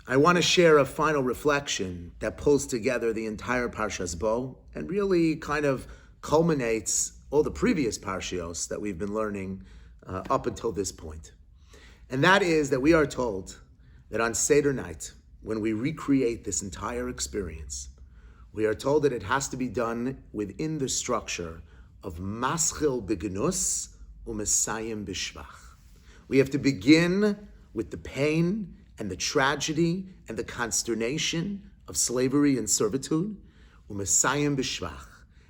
I want to share a final reflection that pulls together the entire Parashat Bo and really kind of culminates all the previous parshios that we've been learning up until this point. And that is that we are told that on Seder night, when we recreate this entire experience, we are told that it has to be done within the structure of maschil b'gnus u'mesayim b'shvach. We have to begin with the pain and the tragedy and the consternation of slavery and servitude, u'mesayim b'shvach.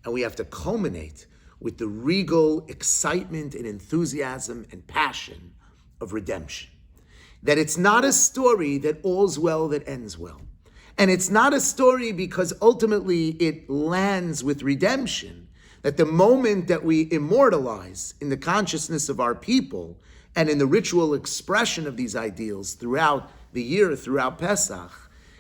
And we have to culminate with the regal excitement and enthusiasm and passion of redemption. That it's not a story that all's well that ends well. And it's not a story because ultimately it lands with redemption. That the moment that we immortalize in the consciousness of our people and in the ritual expression of these ideals throughout the year, throughout Pesach,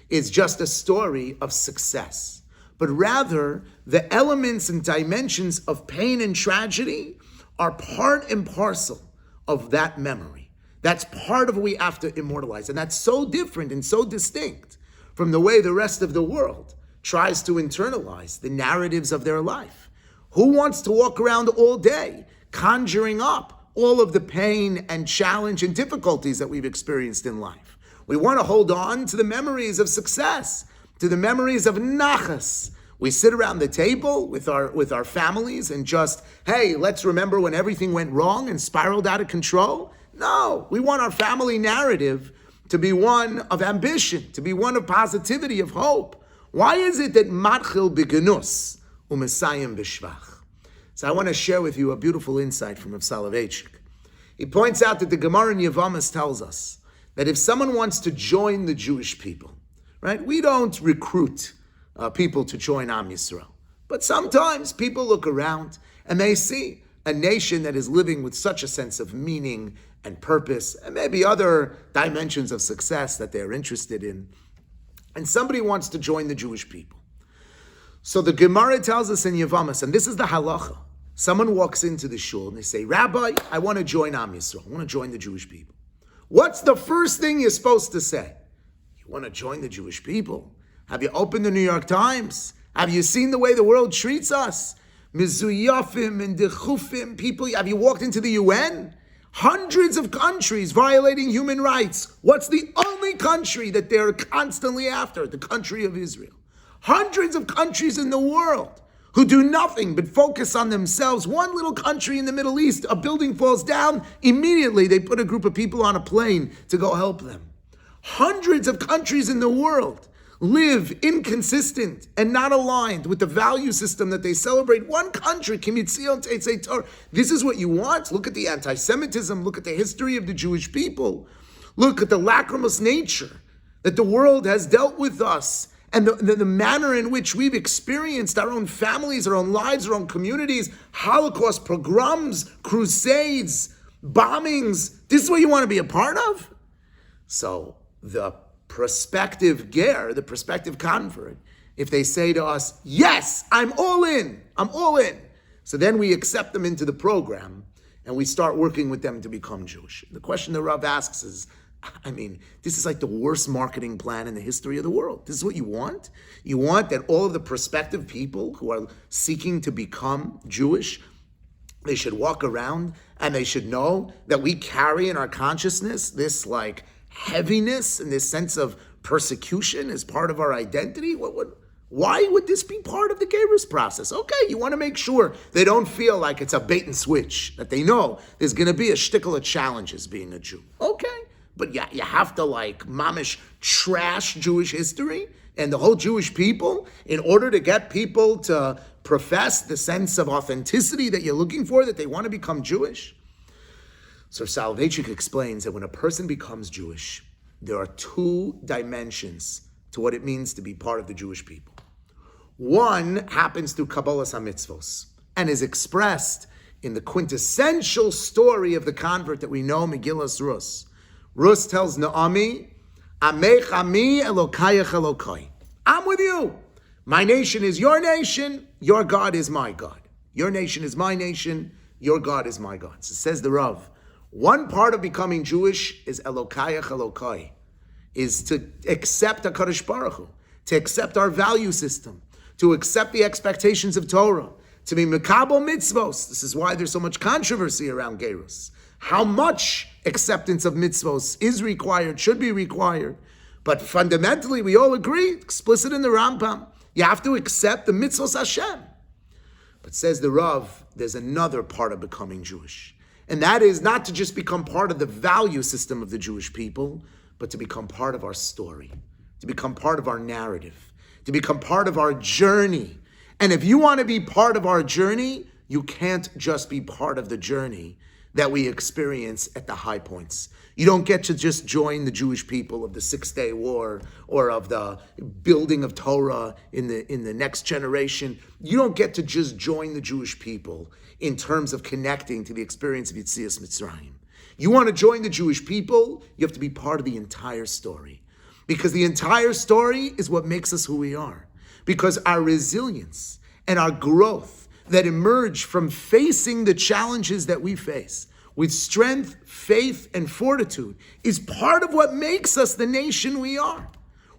is just a story of success. But rather, the elements and dimensions of pain and tragedy are part and parcel of that memory. That's part of what we have to immortalize. And that's so different and so distinct from the way the rest of the world tries to internalize the narratives of their life. Who wants to walk around all day conjuring up all of the pain and challenge and difficulties that we've experienced in life? We want to hold on to the memories of success, to the memories of nachas. We sit around the table with our families and just, hey, let's remember when everything went wrong and spiraled out of control. No, we want our family narrative to be one of ambition, to be one of positivity, of hope. Why is it that matchil b'genus u'mesayim b'shvach? So I want to share with you a beautiful insight from Rav Soloveitchik. He points out that the Gemara in Yevamos tells us that if someone wants to join the Jewish people, right, we don't recruit people to join Am Yisrael. But sometimes people look around and they see a nation that is living with such a sense of meaning and purpose, and maybe other dimensions of success that they're interested in. And somebody wants to join the Jewish people. So the Gemara tells us in Yevamos, and this is the halacha. Someone walks into the shul and they say, Rabbi, I want to join Am Yisrael. I want to join the Jewish people. What's the first thing you're supposed to say? You want to join the Jewish people? Have you opened the New York Times? Have you seen the way the world treats us? Mizuyafim and dechufim people. Have you walked into the UN? Hundreds of countries violating human rights. What's the only country that they're constantly after? The country of Israel. Hundreds of countries in the world who do nothing but focus on themselves. One little country in the Middle East, a building falls down, immediately they put a group of people on a plane to go help them. Hundreds of countries in the world live inconsistent and not aligned with the value system that they celebrate. One country, Kimitzion Teitzei Torah. This is what you want? Look at the anti-Semitism. Look at the history of the Jewish people. Look at the lachrymose nature that the world has dealt with us and the manner in which we've experienced our own families, our own lives, our own communities, Holocaust, pogroms, crusades, bombings. This is what you want to be a part of? So the prospective ger, the prospective convert, if they say to us, yes, I'm all in. So then we accept them into the program and we start working with them to become Jewish. The question the Rav asks is, this is like the worst marketing plan in the history of the world. This is what you want? You want that all of the prospective people who are seeking to become Jewish, they should walk around and they should know that we carry in our consciousness this like heaviness and this sense of persecution as part of our identity? Why would this be part of the Gerus process? Okay, you want to make sure they don't feel like it's a bait and switch, that they know there's going to be a shtickle of challenges being a Jew. Okay, but yeah, you have to like mamish trash Jewish history and the whole Jewish people in order to get people to profess the sense of authenticity that you're looking for, that they want to become Jewish? So Soloveitchik explains that when a person becomes Jewish, there are two dimensions to what it means to be part of the Jewish people. One happens through Kabbalas HaMitzvos and is expressed in the quintessential story of the convert that we know, Megillas Rus. Rus tells Naomi, Amech ami Elokayach Elokai. I'm with you. My nation is your nation, your God is my God. Your nation is my nation, your God is my God. So says the Rav, one part of becoming Jewish is Elokayach Elokai. is to accept HaKadosh Baruch Hu, to accept our value system, to accept the expectations of Torah, to be mekabel mitzvos. This is why there's so much controversy around Gerus. How much acceptance of mitzvos is required, should be required. But fundamentally, we all agree, explicit in the Rambam, you have to accept the mitzvos Hashem. But says the Rav, there's another part of becoming Jewish. And that is not to just become part of the value system of the Jewish people, but to become part of our story, to become part of our narrative, to become part of our journey. And if you want to be part of our journey, you can't just be part of the journey that we experience at the high points. You don't get to just join the Jewish people of the 6-Day War or of the building of Torah in the next generation. You don't get to just join the Jewish people in terms of connecting to the experience of Yetzias Mitzrayim. You want to join the Jewish people, you have to be part of the entire story. Because the entire story is what makes us who we are. Because our resilience and our growth that emerge from facing the challenges that we face with strength, faith, and fortitude is part of what makes us the nation we are.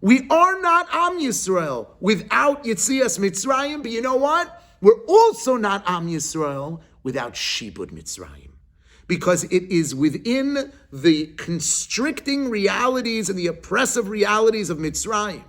We are not Am Yisrael without Yetzias Mitzrayim, but you know what? We're also not Am Yisrael without Shibud Mitzrayim. Because it is within the constricting realities and the oppressive realities of Mitzrayim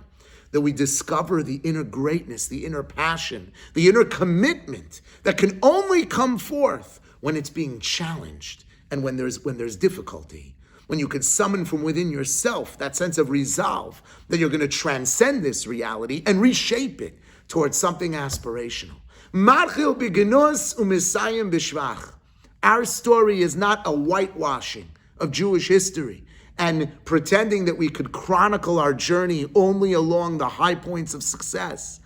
that we discover the inner greatness, the inner passion, the inner commitment that can only come forth when it's being challenged and when there's difficulty. When you can summon from within yourself that sense of resolve that you're going to transcend this reality and reshape it towards something aspirational. Marchil b'genus u'misayim b'shvach. Our story is not a whitewashing of Jewish history and pretending that we could chronicle our journey only along the high points of success.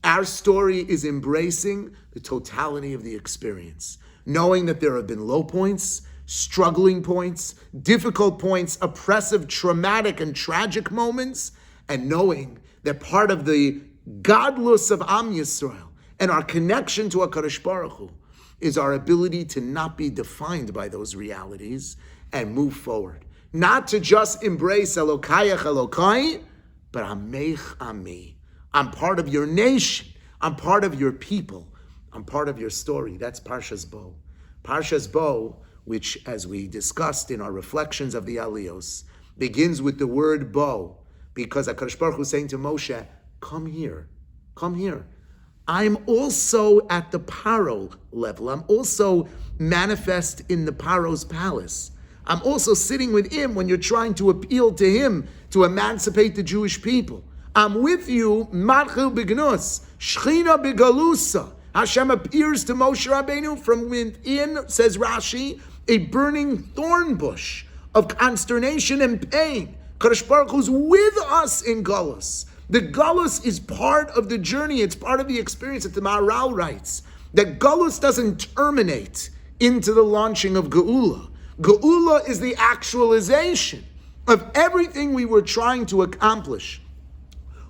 Our story is embracing the totality of the experience, knowing that there have been low points, struggling points, difficult points, oppressive, traumatic, and tragic moments, and knowing that part of the godless of Am Yisrael and our connection to HaKadosh Baruch Hu is our ability to not be defined by those realities and move forward. Not to just embrace Elokayach Elokai, but Amech Ami. I'm part of your nation. I'm part of your people. I'm part of your story. That's Parashat Bo. Parashat Bo, which, as we discussed in our reflections of the Aliyos, begins with the word Bo, because HaKadosh Baruch Hu is saying to Moshe, come here, come here. I'm also at the Paro level. I'm also manifest in the Paro's palace. I'm also sitting with him when you're trying to appeal to him to emancipate the Jewish people. I'm with you, Marchil B'Gnus, Shechina B'Galusa. Hashem appears to Moshe Rabbeinu from within, says Rashi, a burning thorn bush of consternation and pain. Kadosh Baruch Hu's with us in Galus. The Galus is part of the journey. It's part of the experience that the Maharal writes. That Galus doesn't terminate into the launching of Geula. Geula is the actualization of everything we were trying to accomplish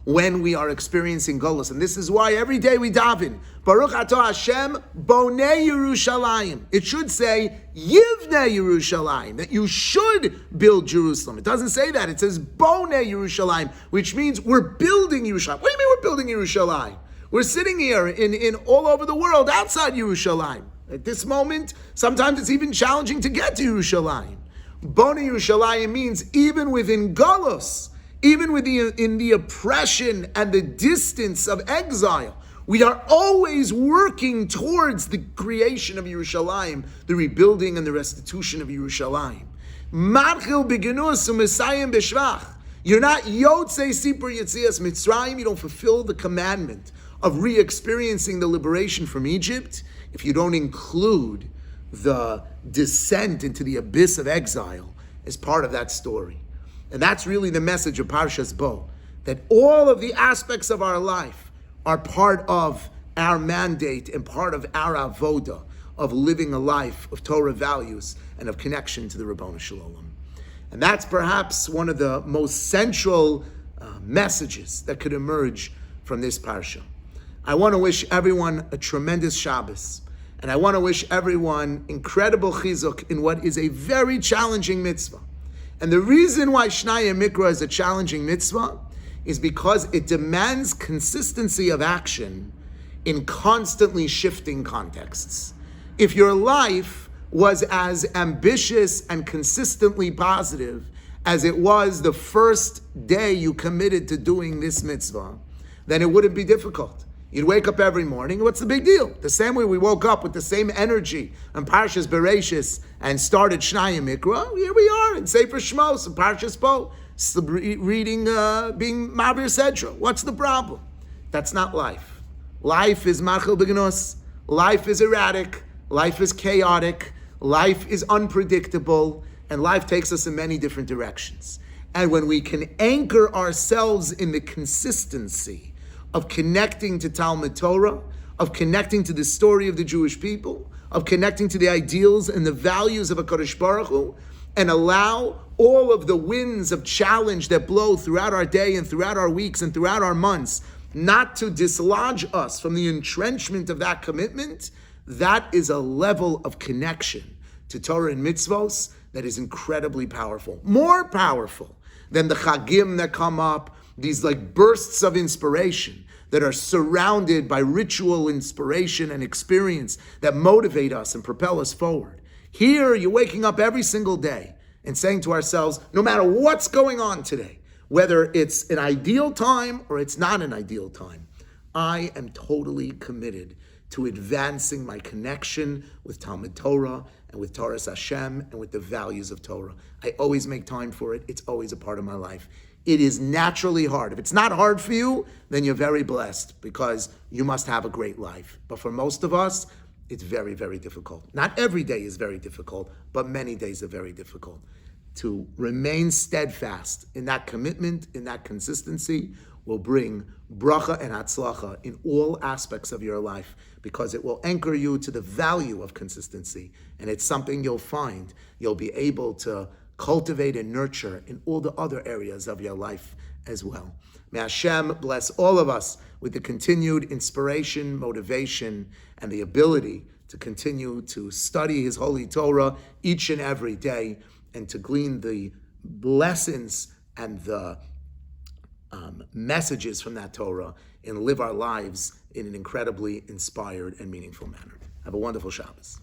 when we are experiencing Galus. And this is why every day we daven, Baruch Atah Hashem Bonei Yerushalayim. It should say Yivnei Yerushalayim, that you should build Jerusalem. It doesn't say that. It says Bonei Yerushalayim, which means we're building Yerushalayim. What do you mean we're building Yerushalayim? We're sitting here in all over the world outside Yerushalayim. At this moment, sometimes it's even challenging to get to Yerushalayim. Bonei Yerushalayim means even within Galus, even in the oppression and the distance of exile, we are always working towards the creation of Yerushalayim, the rebuilding and the restitution of Yerushalayim. Marchil b'genus u'misayim b'shvach. You're not Yotzei Sipur Yetzias Mitzrayim. You don't fulfill the commandment of re-experiencing the liberation from Egypt if you don't include the descent into the abyss of exile as part of that story. And that's really the message of Parashat Bo, that all of the aspects of our life are part of our mandate and part of our avoda of living a life of Torah values and of connection to the Ribono Shel Olam. And that's perhaps one of the most central messages that could emerge from this parsha. I want to wish everyone a tremendous Shabbos, and I want to wish everyone incredible chizuk in what is a very challenging mitzvah. And the reason why Shnayim Mikra is a challenging mitzvah is because it demands consistency of action in constantly shifting contexts. If your life was as ambitious and consistently positive as it was the first day you committed to doing this mitzvah, then it wouldn't be difficult. You'd wake up every morning. What's the big deal? The same way we woke up with the same energy on Parshas Bereshis and started Shnayim Mikra, here we are in Sefer Shmos and Parshas Bo, reading, being Ma'avir Sedra. What's the problem? That's not life. Life is Machil B'Gnos. Life is erratic. Life is chaotic. Life is unpredictable. And life takes us in many different directions. And when we can anchor ourselves in the consistency of connecting to Talmud Torah, of connecting to the story of the Jewish people, of connecting to the ideals and the values of HaKadosh Baruch Hu, and allow all of the winds of challenge that blow throughout our day and throughout our weeks and throughout our months not to dislodge us from the entrenchment of that commitment, that is a level of connection to Torah and mitzvos that is incredibly powerful. More powerful than the chagim that come up, these like bursts of inspiration that are surrounded by ritual inspiration and experience that motivate us and propel us forward. Here, you're waking up every single day and saying to ourselves, no matter what's going on today, whether it's an ideal time or it's not an ideal time, I am totally committed to advancing my connection with Talmud Torah and with Torah Hashem and with the values of Torah. I always make time for it. It's always a part of my life. It is naturally hard. If it's not hard for you, then you're very blessed because you must have a great life. But for most of us, it's very, very difficult. Not every day is very difficult, but many days are very difficult. To remain steadfast in that commitment, in that consistency, will bring bracha and hatzlacha in all aspects of your life because it will anchor you to the value of consistency. And it's something you'll find you'll be able to cultivate and nurture in all the other areas of your life as well. May Hashem bless all of us with the continued inspiration, motivation, and the ability to continue to study His Holy Torah each and every day and to glean the lessons and the messages from that Torah and live our lives in an incredibly inspired and meaningful manner. Have a wonderful Shabbos.